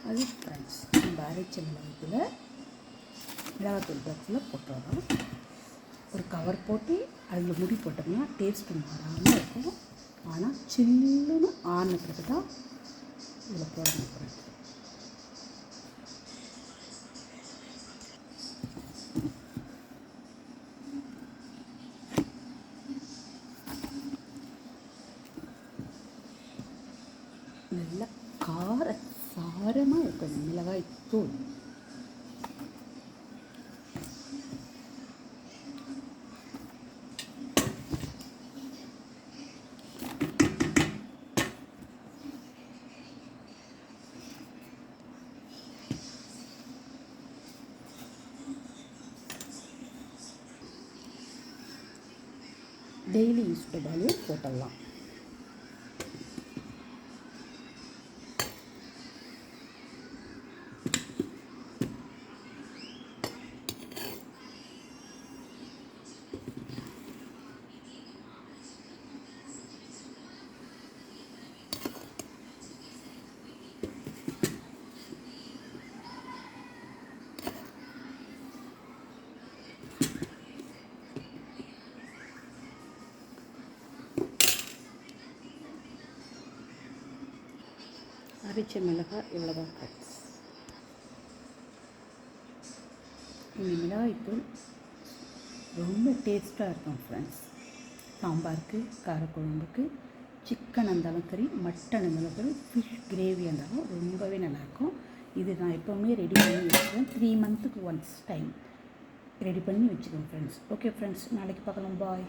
அது ஃப்ரெண்ட்ஸ் நம்ம அரைச்ச மிளகாத்தில் மிளகாத்தூள் பாக்ஸில் போட்டுறோம். ஒரு கவர் போட்டு அதில் முடி போட்டோம்னா டேஸ்ட்டு மாறாமல் இருக்கும். ஆனால் சில்லுன்னு ஆன பிறகு தான் இதில் போடணும் ஃப்ரெண்ட்ஸ். நல்லா சாரமாக இருக்கணும் மிளகாய் தூள். டெய்லி யூஸ் டப்பாலையும் போட்டுடலாம். அரைச்ச மிளகாய் இவ்வளோதான் ஃப்ரெண்ட்ஸ். இந்த மிளகாய்த்தூள் ரொம்ப டேஸ்ட்டாக இருக்கும் ஃப்ரெண்ட்ஸ். சாம்பாருக்கு, காரக்குழம்புக்கு, சிக்கன் இருந்தாலும் சரி, மட்டன் இருந்தாலும் சரி, ஃபிஷ் கிரேவி இருந்தாலும் ரொம்பவே நல்லாயிருக்கும். இது நான் எப்போவுமே ரெடி பண்ணி வச்சுருவேன். 3 மந்த்துக்கு ஒன்ஸ் டைம் ரெடி பண்ணி வச்சுக்கோங்க ஃப்ரெண்ட்ஸ். ஓகே ஃப்ரெண்ட்ஸ், நாளைக்கு பார்க்கலாம். பாய்.